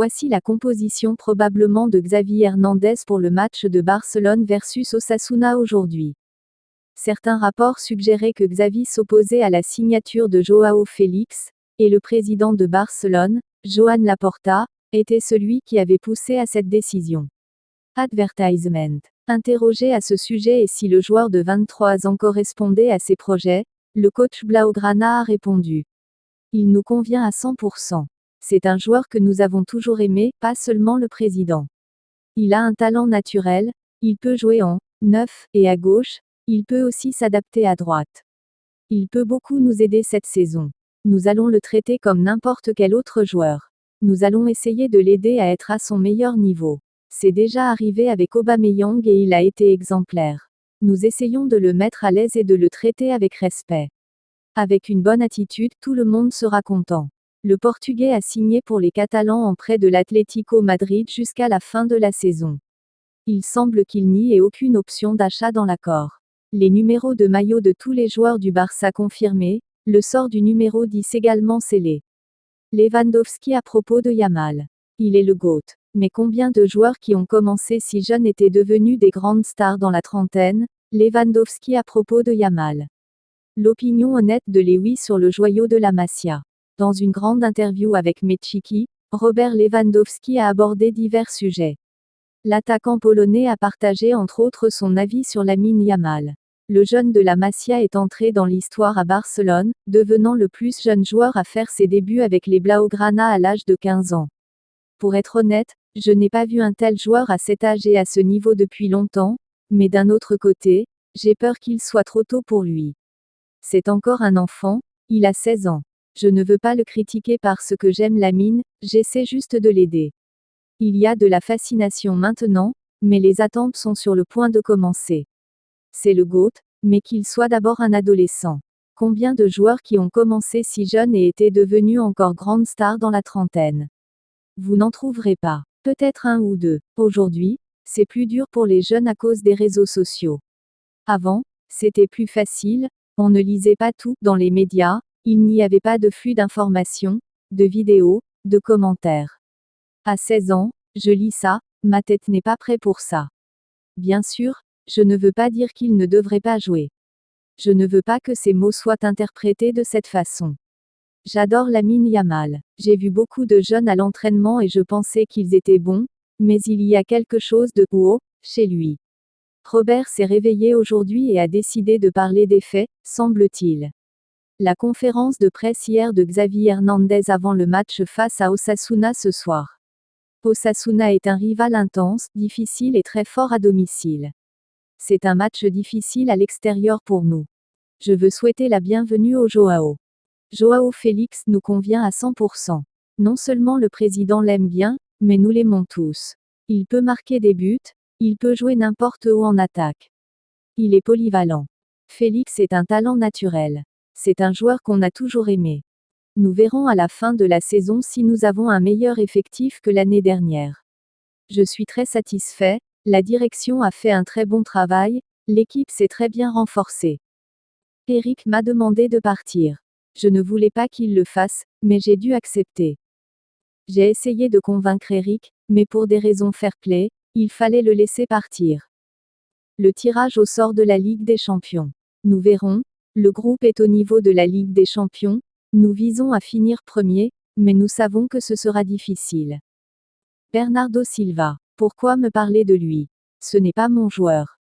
Voici la composition probablement de Xavi Hernandez pour le match de Barcelone versus Osasuna aujourd'hui. Certains rapports suggéraient que Xavi s'opposait à la signature de Joao Félix, et le président de Barcelone, Joan Laporta, était celui qui avait poussé à cette décision. Advertisement. Interrogé à ce sujet et si le joueur de 23 ans correspondait à ses projets, le coach Blaugrana a répondu: il nous convient à 100%. C'est un joueur que nous avons toujours aimé, pas seulement le président. Il a un talent naturel, il peut jouer en 9 et à gauche, il peut aussi s'adapter à droite. Il peut beaucoup nous aider cette saison. Nous allons le traiter comme n'importe quel autre joueur. Nous allons essayer de l'aider à être à son meilleur niveau. C'est déjà arrivé avec Aubameyang et il a été exemplaire. Nous essayons de le mettre à l'aise et de le traiter avec respect. Avec une bonne attitude, tout le monde sera content. Le Portugais a signé pour les Catalans en prêt de l'Atlético Madrid jusqu'à la fin de la saison. Il semble qu'il n'y ait aucune option d'achat dans l'accord. Les numéros de maillot de tous les joueurs du Barça confirmés, le sort du numéro 10 également scellé. Lewandowski à propos de Yamal. Il est le GOAT. Mais combien de joueurs qui ont commencé si jeunes étaient devenus des grandes stars dans la trentaine? Lewandowski à propos de Yamal. L'opinion honnête de Lewis sur le joyau de la Masia. Dans une grande interview avec Mechiki, Robert Lewandowski a abordé divers sujets. L'attaquant polonais a partagé entre autres son avis sur Lamine Yamal. Le jeune de la Masia est entré dans l'histoire à Barcelone, devenant le plus jeune joueur à faire ses débuts avec les Blaugrana à l'âge de 15 ans. Pour être honnête, je n'ai pas vu un tel joueur à cet âge et à ce niveau depuis longtemps, mais d'un autre côté, j'ai peur qu'il soit trop tôt pour lui. C'est encore un enfant, il a 16 ans. Je ne veux pas le critiquer parce que j'aime Lamine, j'essaie juste de l'aider. Il y a de la fascination maintenant, mais les attentes sont sur le point de commencer. C'est le GOAT, mais qu'il soit d'abord un adolescent. Combien de joueurs qui ont commencé si jeunes et étaient devenus encore grandes stars dans la trentaine? Vous n'en trouverez pas. Peut-être un ou deux. Aujourd'hui, c'est plus dur pour les jeunes à cause des réseaux sociaux. Avant, c'était plus facile, on ne lisait pas tout dans les médias, il n'y avait pas de flux d'informations, de vidéos, de commentaires. À 16 ans, je lis ça, ma tête n'est pas prête pour ça. Bien sûr, je ne veux pas dire qu'il ne devrait pas jouer. Je ne veux pas que ces mots soient interprétés de cette façon. J'adore Lamine Yamal. J'ai vu beaucoup de jeunes à l'entraînement et je pensais qu'ils étaient bons, mais il y a quelque chose de haut chez lui. Robert s'est réveillé aujourd'hui et a décidé de parler des faits, semble-t-il. La conférence de presse hier de Xavi Hernandez avant le match face à Osasuna ce soir. Osasuna est un rival intense, difficile et très fort à domicile. C'est un match difficile à l'extérieur pour nous. Je veux souhaiter la bienvenue au Joao. Joao Félix nous convient à 100%. Non seulement le président l'aime bien, mais nous l'aimons tous. Il peut marquer des buts, il peut jouer n'importe où en attaque. Il est polyvalent. Félix est un talent naturel. C'est un joueur qu'on a toujours aimé. Nous verrons à la fin de la saison si nous avons un meilleur effectif que l'année dernière. Je suis très satisfait, la direction a fait un très bon travail, l'équipe s'est très bien renforcée. Eric m'a demandé de partir. Je ne voulais pas qu'il le fasse, mais j'ai dû accepter. J'ai essayé de convaincre Eric, mais pour des raisons fair-play, il fallait le laisser partir. Le tirage au sort de la Ligue des Champions. Nous verrons, le groupe est au niveau de la Ligue des Champions, nous visons à finir premier, mais nous savons que ce sera difficile. Bernardo Silva. Pourquoi me parler de lui? Ce n'est pas mon joueur.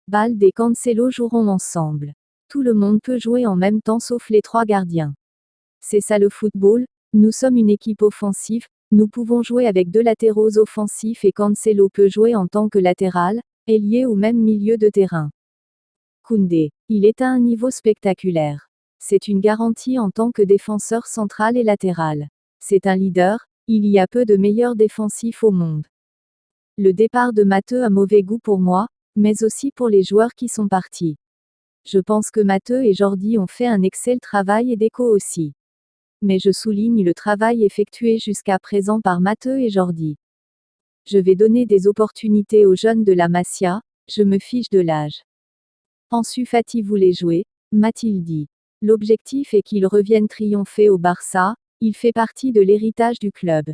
Balde et Cancelo joueront ensemble. Tout le monde peut jouer en même temps sauf les 3 gardiens. C'est ça le football, nous sommes une équipe offensive, nous pouvons jouer avec 2 latéraux offensifs et Cancelo peut jouer en tant que latéral, ailier ou même milieu de terrain. Koundé. Il est à un niveau spectaculaire. C'est une garantie en tant que défenseur central et latéral. C'est un leader, il y a peu de meilleurs défensifs au monde. Le départ de Matteux a mauvais goût pour moi, mais aussi pour les joueurs qui sont partis. Je pense que Matteux et Jordi ont fait un excellent travail et Deco aussi. Mais je souligne le travail effectué jusqu'à présent par Matteux et Jordi. Je vais donner des opportunités aux jeunes de la Masia, je me fiche de l'âge. Ansu Fati voulait jouer, m'a-t-il dit. L'objectif est qu'il revienne triompher au Barça, il fait partie de l'héritage du club.